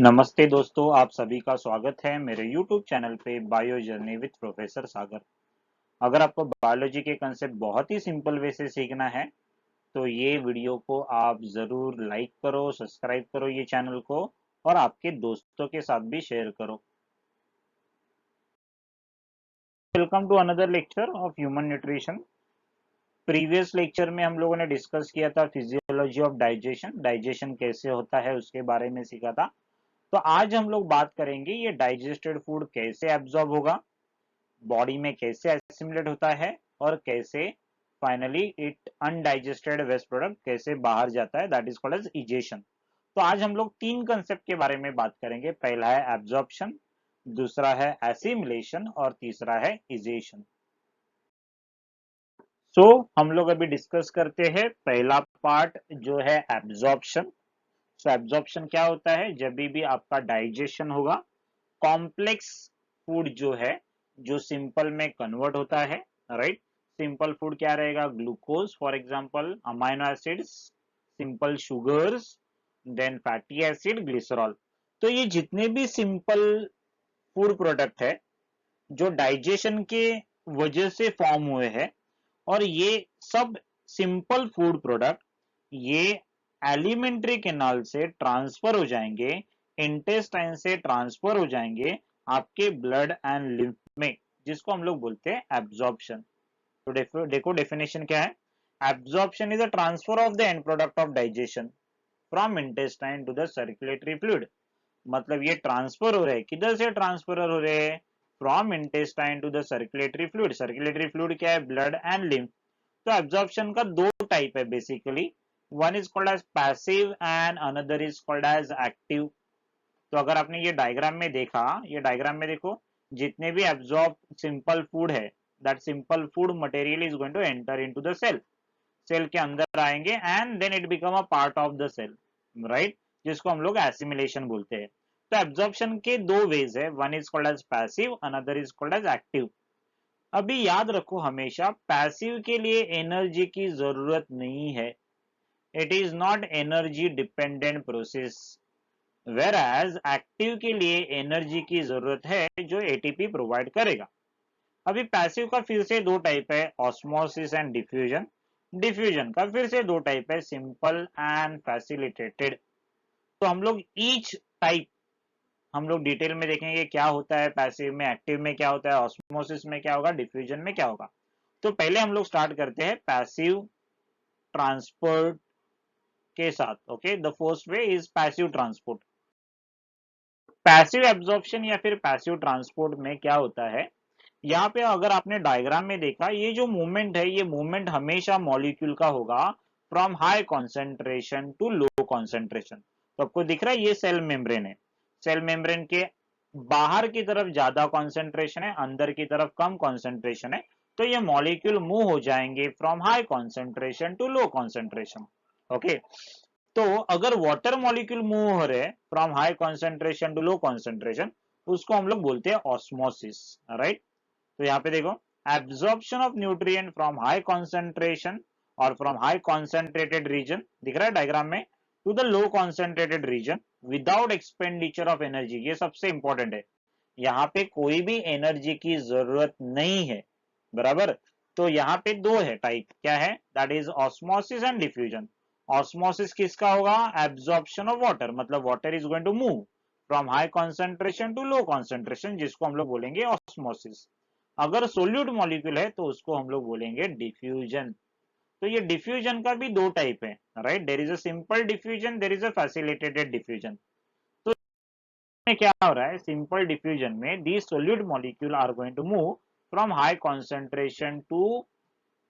नमस्ते दोस्तों, आप सभी का स्वागत है मेरे YouTube चैनल पे बायो जर्नी विद प्रोफेसर सागर। अगर आपको बायोलॉजी के कंसेप्ट बहुत ही सिंपल वे से सीखना है तो ये वीडियो को आप ज़रूर लाइक करो, सब्सक्राइब करो ये चैनल को और आपके दोस्तों के साथ भी शेयर करो। Welcome to another lecture of human nutrition. Previous lecture में हम लोगों ने डिस्कस किया था फिजियोलॉजी ऑफ डाइजेशन, डाइजेशन कैसे होता है उसके बारे में सीखा था। तो आज हम लोग बात करेंगे ये डाइजेस्टेड फूड कैसे एब्जॉर्ब होगा, बॉडी में कैसे एसिमिलेट होता है और कैसे finally it undigested waste product कैसे बाहर जाता है, that is called as egestion. तो आज हम लोग तीन कंसेप्ट के बारे में बात करेंगे। पहला है एब्जॉर्प्शन, दूसरा है एसिमिलेशन और तीसरा है इजेशन। सो हम लोग अभी डिस्कस करते हैं पहला पार्ट जो है एब्जॉर्प्शन। सो एब्जॉर्प्शन क्या होता है? जब भी आपका डाइजेशन होगा, कॉम्प्लेक्स फूड जो है जो सिंपल में कन्वर्ट होता है, राइट। सिंपल फूड क्या रहेगा? Glucose for example, amino acids, simple sugars, then fatty acid, glycerol. तो ये जितने भी सिंपल फूड प्रोडक्ट है जो डाइजेशन के वजह से फॉर्म हुए हैं, और ये सब सिंपल फूड प्रोडक्ट ये एलिमेंट्री कैनाल से ट्रांसफर हो जाएंगे, इंटेस्टाइन से ट्रांसफर हो जाएंगे आपके ब्लड एंड लिम्फ में, जिसको हम लोग बोलते हैं एब्जॉर्प्शन। तो देखो डेफिनेशन क्या है। Absorption is a transfer of the end product of digestion from intestine to the circulatory fluid. मतलब ये ट्रांसफर हो रहे हैं, किधर से ट्रांसफर हो रहे हैं? From intestine to the circulatory fluid. Circulatory fluid क्या है? Blood and lymph. तो एब्जॉर्प्शन का दो टाइप है basically, one is called as passive and another is called as active. तो अगर आपने ये डायग्राम में देखा, ये डायग्राम में देखो, जितने भी एब्जॉर्ब सिंपल फूड है, that simple food material is going to enter into the cell. Cell के अंदर आएंगे and then it become a part of the cell, right, जिसको हम लोग एसिमिलेशन बोलते हैं। तो एब्जॉर्प्शन के दो वेज है, one is called as passive, another is called as active. अभी याद रखो हमेशा, पैसिव के लिए एनर्जी की जरूरत नहीं है, it is not energy dependent process. Whereas active के लिए एनर्जी की जरूरत है जो एटीपी प्रोवाइड करेगा। अभी पैसिव का फिर से दो टाइप है, ऑस्मोसिस एंड डिफ्यूजन। डिफ्यूजन का फिर से दो टाइप है, सिंपल एंड फैसिलिटेटेड। तो हम लोग ईच टाइप हम लोग डिटेल में देखेंगे क्या होता है पैसिव में, एक्टिव में क्या होता है, ऑस्मोसिस में क्या होगा, डिफ्यूजन में क्या होगा। तो पहले हम लोग स्टार्ट करते हैं पैसिव ट्रांसपोर्ट के साथ। Okay, the first way is passive transport. Passive absorption या फिर पैसिव ट्रांसपोर्ट में क्या होता है, यहाँ पे अगर आपने डायग्राम में देखा, ये जो मूवमेंट है ये मूवमेंट हमेशा मॉलिक्यूल का होगा from high concentration to low concentration. तो आपको दिख रहा है ये सेल मेम्ब्रेन है, सेल मेम्ब्रेन के बाहर की तरफ ज्यादा कॉन्सेंट्रेशन है, अंदर की तरफ कम कॉन्सेंट्रेशन है। तो ये मॉलिक्यूल मूव हो जाएंगे from high concentration to low concentration. Okay, तो अगर वाटर मॉलिक्यूल मूव हो रहे हैं from high concentration to low concentration, उसको हम लोग बोलते हैं ऑस्मोसिस, राइट। तो यहाँ पे देखो, absorption of nutrient from high concentration और फ्रॉम हाई कॉन्सेंट्रेटेड रीजन, दिख रहा है डायग्राम में, to the low concentrated region without expenditure of energy. ये सबसे इंपॉर्टेंट है, यहाँ पे कोई भी एनर्जी की जरूरत नहीं है, बराबर। तो यहाँ पे दो है टाइप, क्या है? That is osmosis and diffusion. Osmosis किसका होगा? एब्जॉर्प्शन ऑफ वाटर, मतलब water is going to move from high concentration to low concentration, जिसको हम लोग बोलेंगे ऑस्मोसिस। अगर सोल्यूट मॉलिक्यूल है तो उसको हम लोग बोलेंगे डिफ्यूजन। तो ये डिफ्यूजन का भी दो टाइप है, right. There is a simple diffusion, there is a facilitated diffusion. तो इसमें क्या हो रहा है, सिंपल डिफ्यूजन में the solute molecule are going to move from high concentration to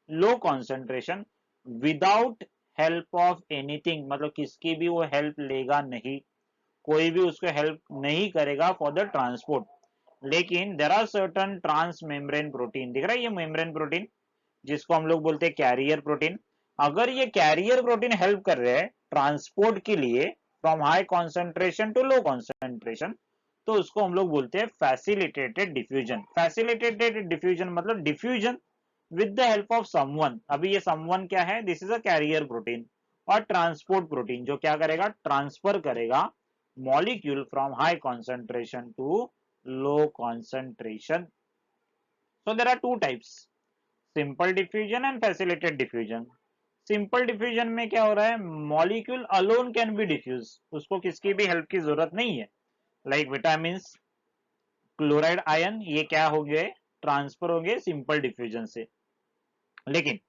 low concentration without help of anything, मतलब किसकी भी वो हेल्प लेगा नहीं, कोई भी उसको हेल्प नहीं करेगा फॉर द ट्रांसपोर्ट। लेकिन there are certain transmembrane protein, दिख रहा है ये मेम्ब्रेन प्रोटीन, जिसको हम लोग बोलते हैं कैरियर प्रोटीन। अगर ये कैरियर प्रोटीन हेल्प कर रहे हैं ट्रांसपोर्ट के लिए from high concentration to low concentration, तो उसको हम लोग बोलते हैं फैसिलिटेटेड डिफ्यूजन। फैसिलिटेटेड डिफ्यूजन मतलब diffusion with the help of someone. अभी ये समवन क्या है? This is a carrier protein और ट्रांसपोर्ट प्रोटीन, जो क्या करेगा? ट्रांसफर करेगा molecule from high concentration to low concentration. So there are two types, simple diffusion and facilitated diffusion. Simple diffusion में क्या हो रहा है, molecule alone can be diffuse, उसको किसकी भी हेल्प की जरूरत नहीं है, लाइक विटामिन, क्लोराइड, आयन, ये क्या हो गए, ट्रांसफर हो गए सिंपल डिफ्यूजन से। लेकिन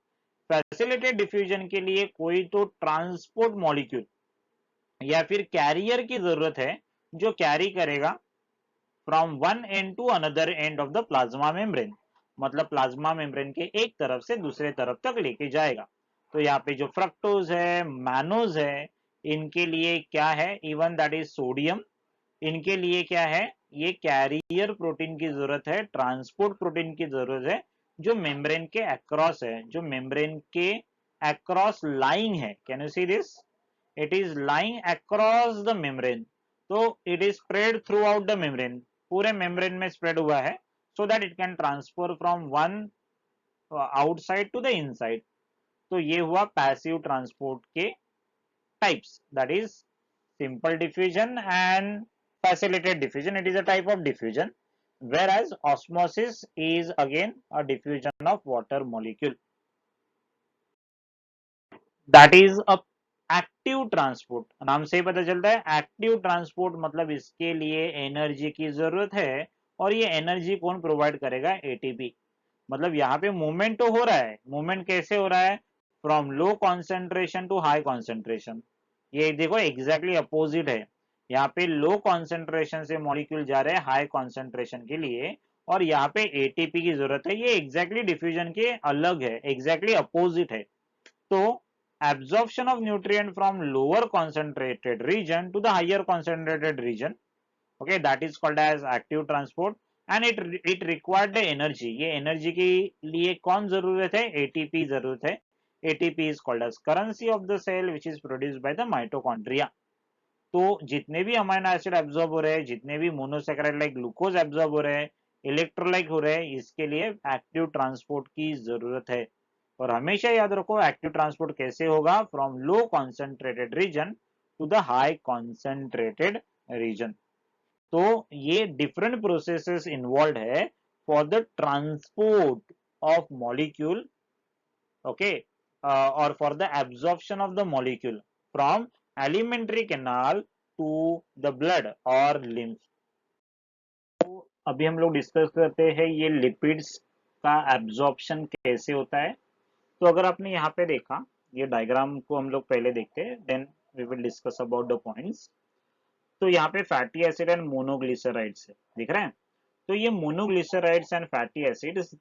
फैसिलिटेटेड डिफ्यूजन के लिए कोई तो ट्रांसपोर्ट मॉलिक्यूल या फिर कैरियर की जरूरत है जो कैरी करेगा from one end to another end of the plasma membrane, मतलब प्लाज्मा मेम्ब्रेन के एक तरफ से दूसरे तरफ तक लेके जाएगा। तो यहाँ पे जो फ्रक्टोज है, मैनोज है, इनके लिए क्या है, इवन दैट इज सोडियम, इनके लिए क्या है, ये कैरियर प्रोटीन की जरूरत है, ट्रांसपोर्ट प्रोटीन की जरूरत है, जो मेम्ब्रेन के अक्रॉस है, जो मेम्ब्रेन के अक्रॉस लाइंग है। Can you see this, it is lying across the membrane, तो it is spread throughout the membrane, पूरे मेम्ब्रेन में स्प्रेड हुआ है, so that it can transfer from one outside to the inside. तो ये हुआ passive transport के types, that is simple diffusion and facilitated diffusion. It is a type of diffusion, whereas osmosis is again a diffusion of water molecule. That is a active transport, नाम से ही पता चलता है active transport, मतलब इसके लिए energy की जरूरत है, और ये एनर्जी कौन प्रोवाइड करेगा, एटीपी। मतलब यहाँ पे मूवमेंट तो हो रहा है, मूवमेंट कैसे हो रहा है, from low concentration to high concentration. ये देखो एग्जैक्टली अपोजिट है, यहाँ पे लो कॉन्सेंट्रेशन से मॉलिक्यूल जा रहे हैं हाई कॉन्सेंट्रेशन के लिए, और यहाँ पे एटीपी की जरूरत है, ये एग्जैक्टली डिफ्यूजन के अलग है, एग्जैक्टली अपोजिट है। तो absorption of nutrient from lower concentrated region to the higher concentrated region, okay, that is called as active transport, and it required the energy, ये एनर्जी के लिए कौन जरूरत है, एटीपी जरूरत है। ATP is called as currency of the cell which is produced by the mitochondria। तो जितने भी अमीनो एसिड एब्जॉर्ब हो रहे हैं, जितने भी मोनोसेकेराइड लाइक ग्लूकोज एब्जॉर्ब हो रहे हैं, इलेक्ट्रोलाइट हो रहे हैं, इसके लिए एक्टिव ट्रांसपोर्ट की जरूरत है। और हमेशा याद रखो एक्टिव ट्रांसपोर्ट कैसे होगा, from low concentrated region to the high concentrated region. तो ये डिफरेंट प्रोसेसेस इन्वॉल्व है for the transport of molecule, okay, और for the absorption of the molecule from alimentary canal to the blood और lymph. तो अभी हम लोग discuss करते हैं ये लिपिड्स का एब्जॉर्प्शन कैसे होता है। तो अगर आपने यहाँ पे देखा, ये डायग्राम को हम लोग पहले देखते हैं, then we will discuss about the points. तो यहाँ पे फैटी एसिड एंड मोनोग्लिसराइड्स है, दिख रहे हैं। तो ये मोनोग्लिसराइड्स एंड फैटी एसिड्स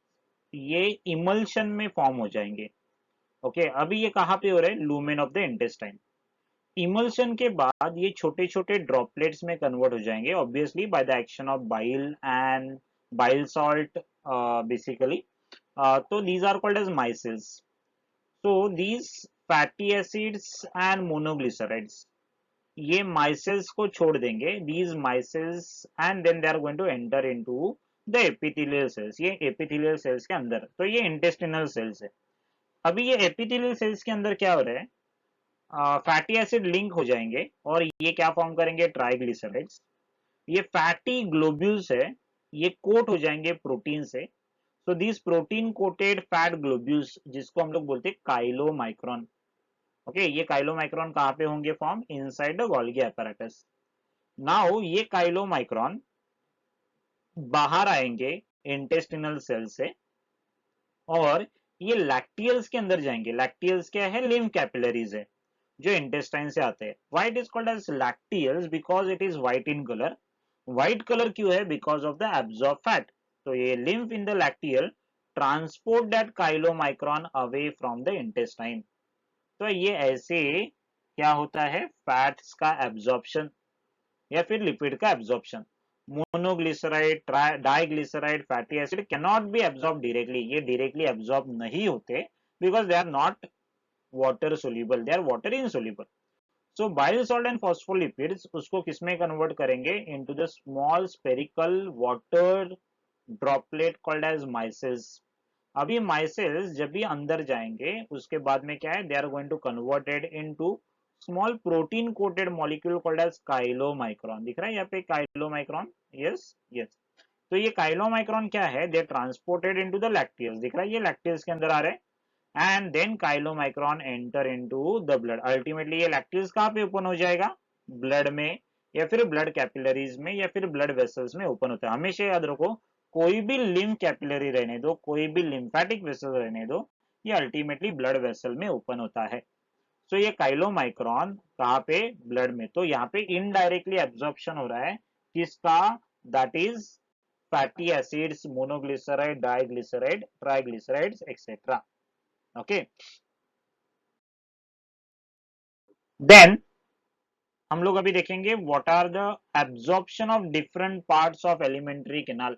ये इमल्शन में फॉर्म हो जाएंगे। ओके, अभी ये कहाँ पे हो रहा है, lumen of the intestine. Emulsion के बाद ये छोटे छोटे ड्रॉपलेट्स में कन्वर्ट हो जाएंगे, obviously by the action of bile and bile salt basically. तो these are called as micelles. So these fatty acids and monoglycerides ये माइसेल्स को छोड़ देंगे, these micelles, and then they are going to enter into the epithelial cells, ये epithelial cells के अंदर। तो ये intestinal cells है। अभी ये epithelial cells के अंदर क्या हो रहा है, फैटी एसिड लिंक हो जाएंगे और ये क्या फॉर्म करेंगे, ट्राइग्लिसराइड्स। ये फैटी ग्लोब्यूल्स है, ये कोट हो जाएंगे प्रोटीन से। So this protein coated fat globules, जिसको हम लोग बोलते हैं काइलोमाइक्रोन। ओके, ये काइलोमाइक्रोन कहाँ पे होंगे form, inside the Golgi apparatus. Now ये काइलोमाइक्रोन बाहर आएंगे इंटेस्टिनल सेल से, और ये लैक्टियल्स के अंदर जाएंगे। लैक्टियल्स क्या है, लिम्फ कैपिलरीज है जो इंटेस्टाइन से आते हैं। Why it is called as lacteals, because it is white in colour. White colour क्यों है, because of the absorb fat. तो ये lymph in the lacteal transport that chylomicron away from the intestine. तो ये ऐसे क्या होता है, फैट्स का एब्जॉर्प्शन या फिर लिपिड का absorption. Monoglyceride, diglyceride, fatty acid can not be absorb directly, ये डायरेक्टली एब्जॉर्ब नहीं होते, because they are not water soluble, they are water insoluble. So bile salt and phospholipids उसको किसमें कन्वर्ट करेंगे, into the small spherical water droplet called as micelles. अभी micelles जब भी अंदर जाएंगे उसके बाद में क्या है, they are going to converted into small protein coated molecule called as chylomicron, दिख रहा है यहाँ पे काइलोमाइक्रॉन, यस यस। तो ये काइलोमाइक्रॉन क्या है, दे ट्रांसपोर्टेड इनटू द लैक्टियस, दिख रहा है ये लैक्टियस के अंदर आ रहे हैं, and then chylomicron enter into the blood. Ultimately ये लैक्टियस कहाँ पे ओपन हो जाएगा, ब्लड में, या फिर ब्लड कैपिलरीज में, या फिर ब्लड वेसल्स में ओपन होता है। हमेशा याद रखो, कोई भी लिम्फ कैपिलरी रहने दो, कोई भी लिम्फेटिक वेसल रहने दो, ये अल्टीमेटली ब्लड वेसल में ओपन होता है। सो ये काइलोमाइक्रॉन कहाँ पे, ब्लड में। तो यहाँ पे इनडायरेक्टली एब्जॉर्प्शन हो रहा है किसका, that is fatty acids, monoglyceride, diglyceride, triglycerides etcetera. Okay, then हम लोग अभी देखेंगे what are the absorption of different parts of alimentary canal.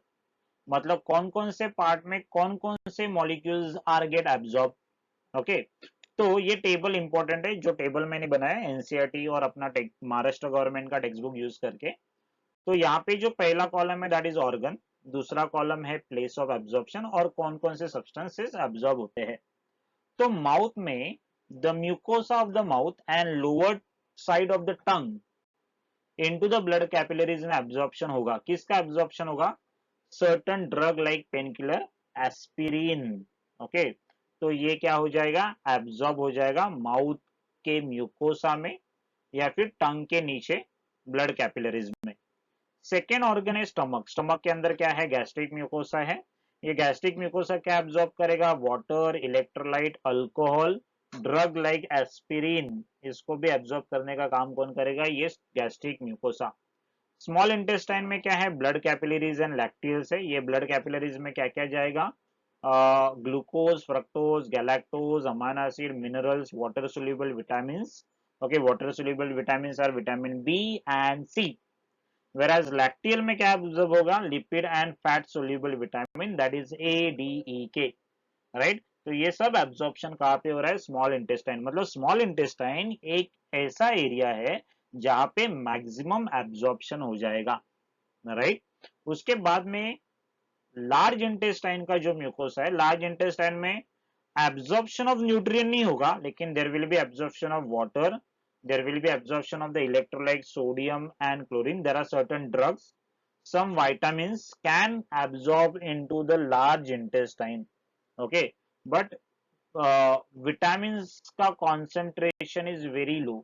मतलब कौन कौन से पार्ट में कौन कौन से molecules are get absorb. Okay, तो ये टेबल इंपॉर्टेंट है, जो टेबल मैंने बनाया एनसीईआरटी और अपना महाराष्ट्र गवर्नमेंट का टेक्स्ट बुक यूज करके। तो यहाँ पे जो पहला कॉलम है दैट इज ऑर्गन, दूसरा कॉलम है प्लेस ऑफ एब्जॉर्प्शन और कौन कौन से सब्सटेंसेस एब्जॉर्ब होते हैं। तो माउथ में the mucosa of the mouth and lower side of the tongue into the blood capillaries में एब्जॉर्प्शन होगा। किसका एब्जॉर्प्शन होगा, certain drug like pain killer, aspirin. Okay, तो ये क्या हो जाएगा, एब्जॉर्ब हो जाएगा माउथ के म्यूकोसा में या फिर टंग के नीचे ब्लड कैपिलरीज में। सेकेंड ऑर्गन है स्टमक। स्टमक के अंदर क्या है, गैस्ट्रिक म्यूकोसा है। ये गैस्ट्रिक म्यूकोसा क्या एब्जॉर्ब करेगा, water, electrolyte, alcohol, drug like aspirin, इसको भी एब्जॉर्ब करने का काम कौन करेगा, ये गैस्ट्रिक म्यूकोसा। स्मॉल इंटेस्टाइन में क्या है, ब्लड कैपिलरीज एंड लैक्टियल्स है। ये ब्लड कैपिलरीज में क्या क्या जाएगा, glucose, fructose, galactose, amino acid, minerals, water soluble vitamin. Okay, water soluble vitamin are vitamin B and C. whereas lacteal में क्या ऑब्जर्व होगा, lipid and fat soluble vitamin, that is A D E K, right. तो ये सब absorption कहाँ पे हो रहा है, स्मॉल इंटेस्टाइन। मतलब स्मॉल इंटेस्टाइन एक ऐसा एरिया है जहां पे मैक्सिमम एब्जॉर्प्शन हो जाएगा, राइट। उसके बाद में लार्ज इंटेस्टाइन का जो म्यूकोसा है, लार्ज इंटेस्टाइन में एब्जॉर्प्शन ऑफ न्यूट्रिएंट नहीं होगा, लेकिन there will be absorption of water, there will be absorption of the electrolyte sodium and chlorine. There are certain drugs, some vitamins can absorb into the large intestine. Okay, but vitamins ka concentration is very low.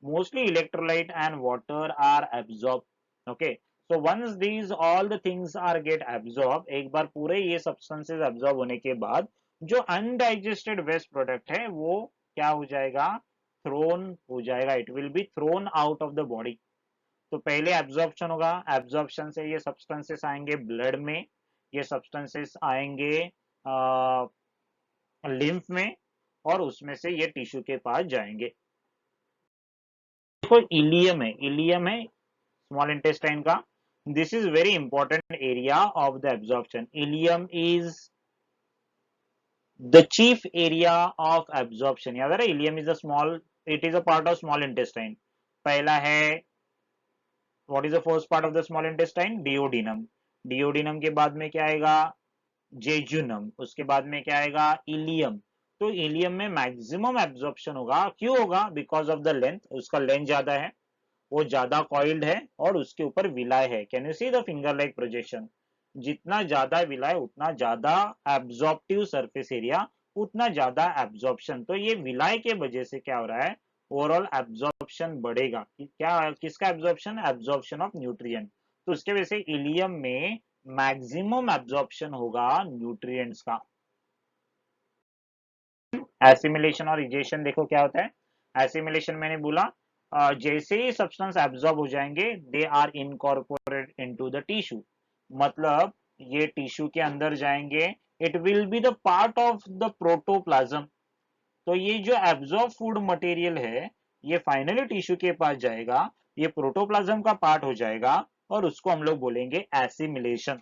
Mostly electrolyte and water are absorbed. Okay, so once these all the things are get absorbed, एक बार पूरे ये substances absorb होने के बाद जो undigested waste product है वो क्या हो जाएगा, थ्रोन हो जाएगा, it will be thrown out of the body. तो पहले एब्जॉर्प्शन होगा, एब्जॉर्प्शन से ये सब्सटेंसेस आएंगे ब्लड में, ये सब्सटेंसेस आएंगे लिम्फ में, और उसमें से ये टिश्यू के पास जाएंगे। देखो इलियम है स्मॉल इंटेस्टाइन का। This is very important area of the absorption. Ilium is the chief area of absorption. याद है, ilium is a small, it is a part of small intestine. पहला है, what is the first part of the small intestine, duodenum. Duodenum के बाद में क्या आएगा, jejunum. उसके बाद में क्या आएगा, इलियम। तो इलियम में मैक्सिमम एब्जॉर्प्शन होगा। क्यों होगा, बिकॉज ऑफ द लेंथ, उसका लेंथ ज्यादा है, वो ज्यादा कॉइल्ड है, और उसके ऊपर विलाय है। Can you see the finger like projection, जितना ज्यादा विलाय उतना ज्यादा एब्जॉर्प्टिव सरफेस एरिया, उतना ज्यादा एब्जॉर्प्शन। तो ये विलाय के वजह से क्या हो रहा है, ओवरऑल एब्जॉर्प्शन बढ़ेगा। क्या, किसका एब्जॉर्प्शन, एब्जॉर्प्शन ऑफ न्यूट्रिएंट। तो उसके वजह से इलियम में मैक्सिमम एब्जॉर्प्शन होगा न्यूट्रिएंट्स का। एसिमिलेशन और इजेशन देखो क्या होता है। एसिमिलेशन मैंने बोला, जैसे ही सब्सटेंस एब्जॉर्ब हो जाएंगे, they are incorporate into the tissue. मतलब ये टिश्यू के अंदर जाएंगे, it will be the part of the protoplasm. तो ये जो एब्जॉर्ब फूड मटेरियल है, ये फाइनली टिश्यू के पास जाएगा, ये प्रोटोप्लाज्म का पार्ट हो जाएगा, और उसको हम लोग बोलेंगे एसिमिलेशन।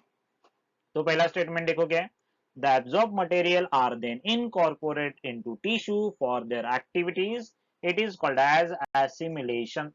तो पहला स्टेटमेंट देखो क्या है, the absorbed material are then incorporated into tissue for their activities. It is called as assimilation.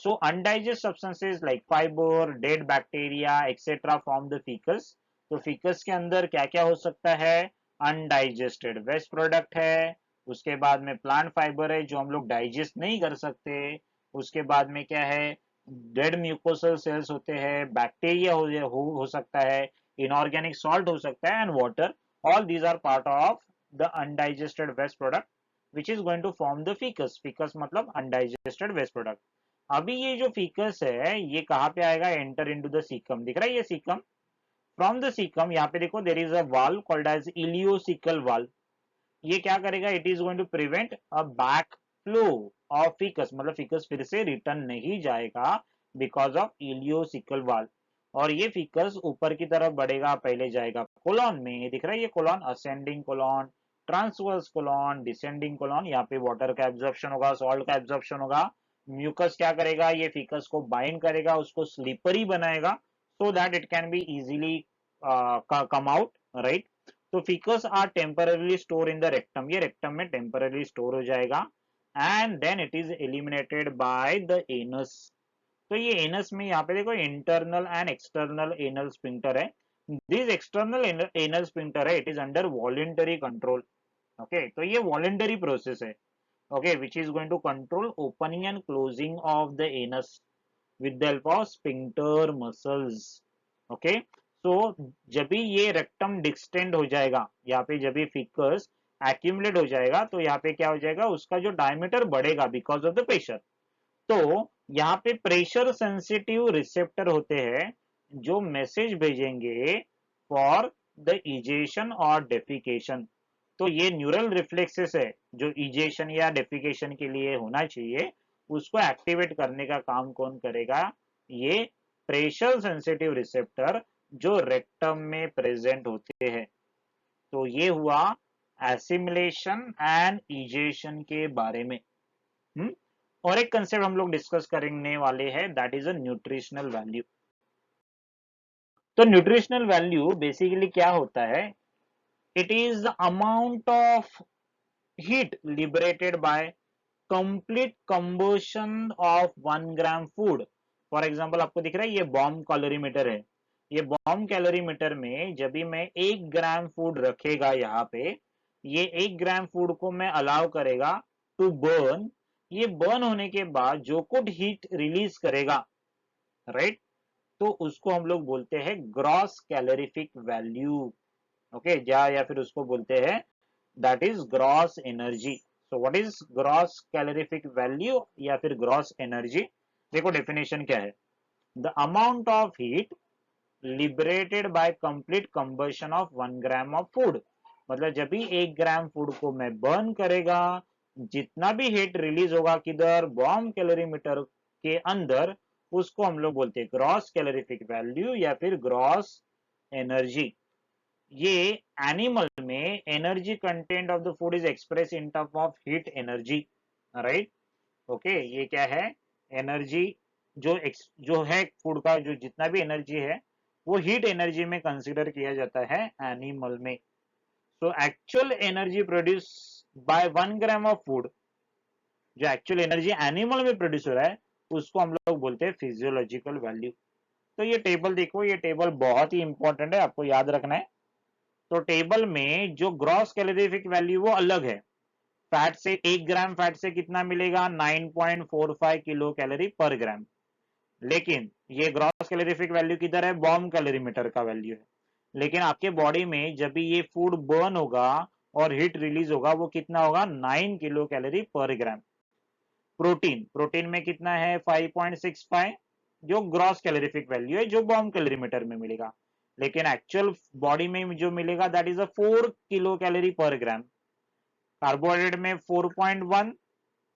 So undigested substances like fiber, dead bacteria, etc. from the feces. तो feces के अंदर क्या क्या हो सकता है, undigested waste product है, उसके बाद में प्लांट फाइबर है जो हम लोग डाइजेस्ट नहीं कर सकते। उसके बाद में क्या है, डेड म्यूकोसल सेल्स होते हैं, बैक्टीरिया हो सकता है, इनऑर्गेनिक सॉल्ट हो सकता है, and water. All these are part of the undigested waste product which is going to form the faeces. Faeces मतलब अनडाइजेस्टेड वेस्ट प्रोडक्ट। अभी ये जो फीकस है ये कहाँ पे आएगा, एंटर इनटू द सीकम। दिख रहा है ये सीकम। फ्रॉम द सीकम यहाँ पे देखो there is a valve called as ileocaecal valve. ये क्या करेगा, it is going to prevent a back flow of faeces, मतलब फीकस फिर से रिटर्न नहीं जाएगा बिकॉज ऑफ इलियोसिकल वाल्व। और ये फीकस ऊपर की तरफ बढ़ेगा, पहले जाएगा कोलॉन में, दिख रहा है ये colon, ascending colon, transverse colon, descending colon. यहाँ पे वाटर का एब्जॉर्प्शन होगा, सॉल्ट का एब्जॉर्प्शन होगा। म्यूकस क्या करेगा, ये फीकस को बाइंड करेगा, उसको स्लिपरी बनाएगा so that it can be easily come out, right. तो faeces are temporarily store in the rectum, ये रेक्टम में टेम्परली स्टोर हो जाएगा, and then it is eliminated by the anus. तो ये एनस में यहाँ पे देखो internal and external anal sphincter है। दिस एक्सटर्नल एनल स्फिंक्टर है, it is under voluntary control. Okay, तो ये वॉलेंटरी प्रोसेस है, okay, which is going to control opening and closing of the anus with the help of sphincter muscles। Okay, तो जब भी ये rectum distend हो जाएगा, यहाँ पे जब भी फिकस एक्यूमुलेट हो जाएगा तो यहाँ पे क्या हो जाएगा, उसका जो डायमीटर बढ़ेगा बिकॉज ऑफ द प्रेशर। तो यहाँ पे प्रेशर सेंसिटिव रिसेप्टर होते हैं जो मैसेज भेजेंगे फॉर द इजेशन और डेफिकेशन। तो ये न्यूरल रिफ्लेक्सेस है जो इजेशन या डेफिकेशन के लिए होना चाहिए, उसको एक्टिवेट करने का काम कौन करेगा, ये प्रेशर सेंसिटिव रिसेप्टर जो रेक्टम में प्रेजेंट होते हैं। तो ये हुआ एसिमिलेशन एंड इजेशन के बारे में। और एक कंसेप्ट हम लोग डिस्कस करने वाले हैं, that is a nutritional value. तो न्यूट्रिशनल वैल्यू बेसिकली क्या होता है, it is the amount of heat liberated by complete combustion of 1 gram food. For example आपको दिख रहा है ये बॉम्ब कैलोरीमीटर है। ये बॉम्ब कैलोरीमीटर में जब भी मैं 1 ग्राम फूड रखेगा यहाँ पे, ये 1 ग्राम फूड को मैं अलाउ करेगा टू बर्न। ये बर्न होने के बाद जो कुछ हीट रिलीज करेगा, राइट, तो उसको हम लोग बोलते हैं ग्रॉस कैलोरीफिक वैल्यू। ओके, या फिर उसको बोलते हैं that is gross energy. So what is gross calorific value या फिर ग्रॉस एनर्जी? देखो डेफिनेशन क्या है, the amount of heat liberated bye complete combustion of 1 gram of food. मतलब जब भी 1 ग्राम फूड को मैं बर्न करेगा, जितना भी हीट रिलीज होगा किधर, बॉम्ब कैलोरीमीटर के अंदर, उसको हम लोग बोलते हैं ग्रॉस कैलोरीफिक वैल्यू या फिर ग्रॉस एनर्जी। ये एनिमल में energy content of the food is express in term of heat energy, right. Okay, ये क्या है, एनर्जी जो है फूड का, जो जितना भी एनर्जी है वो हीट एनर्जी में कंसिडर किया जाता है एनिमल में। So actual energy produce by 1 gram of food, जो एक्चुअल एनर्जी एनिमल में प्रोड्यूस हो रहा है, उसको हम लोग बोलते हैं फिजियोलॉजिकल वैल्यू। तो ये टेबल देखो, ये टेबल बहुत ही इंपॉर्टेंट है, आपको याद रखना है। तो टेबल में जो ग्रॉस कैलोरीफिक वैल्यू वो अलग है। फैट से 1 ग्राम फैट से कितना मिलेगा, 9.45 किलो कैलोरी पर ग्राम। लेकिन ये ग्रॉस कैलोरीफिक वैल्यू किधर है, बॉम्ब कैलोरीमीटर का वैल्यू है। लेकिन आपके बॉडी में जब भी ये फूड बर्न होगा और हीट रिलीज होगा, वो कितना होगा, 9 किलो कैलोरी पर ग्राम। प्रोटीन, प्रोटीन में कितना है, 5.65, जो ग्रॉस कैलोरीफिक वैल्यू है जो बॉम्ब कैलोरीमीटर में मिलेगा। लेकिन एक्चुअल बॉडी में जो मिलेगा that is a 4 kilo calorie पर ग्राम। कार्बोहाइड्रेट में 4.1,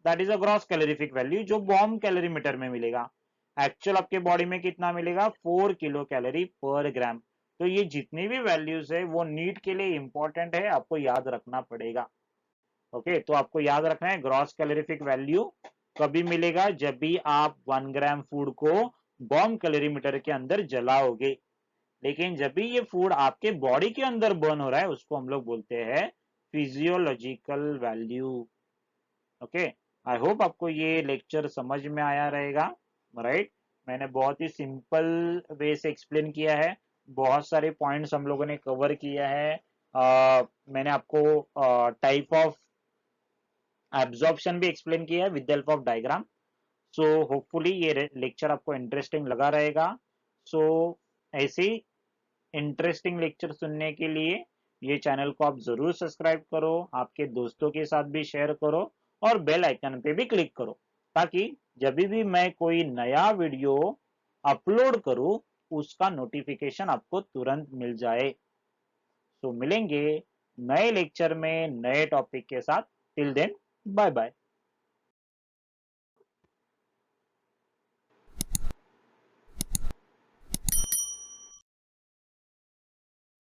that is a gross calorific value जो बॉम्ब कैलोरीमीटर में मिलेगा। एक्चुअल आपके बॉडी में कितना मिलेगा, 4 किलो कैलोरी पर ग्राम। तो ये जितनी भी वैल्यूज है वो नीट के लिए इंपॉर्टेंट है, आपको याद रखना पड़ेगा। ओके, तो आपको याद रखना है ग्रॉस कैलोरीफिक वैल्यू कभी मिलेगा, जब भी आप 1 ग्राम फूड को बॉम्ब कैलोरीमीटर के अंदर जलाओगे। लेकिन जब भी ये फूड आपके बॉडी के अंदर बर्न हो रहा है, उसको हम लोग बोलते हैं physiological value. Okay, I hope आपको ये लेक्चर समझ में आया रहेगा, राइट। मैंने बहुत ही सिंपल वे से एक्सप्लेन किया है, बहुत सारे पॉइंट्स हम लोगों ने कवर किया है। मैंने आपको टाइप ऑफ एब्जॉर्प्शन भी एक्सप्लेन किया है with help of diagram. So hopefully ये लेक्चर आपको इंटरेस्टिंग लगा रहेगा। सो ऐसे ही इंटरेस्टिंग लेक्चर सुनने के लिए ये चैनल को आप जरूर सब्सक्राइब करो, आपके दोस्तों के साथ भी शेयर करो और बेल आइकन पे भी क्लिक करो, ताकि जब भी मैं कोई नया वीडियो अपलोड करूं उसका नोटिफिकेशन आपको तुरंत मिल जाए। तो मिलेंगे नए लेक्चर में नए टॉपिक के साथ। Till then, bye bye.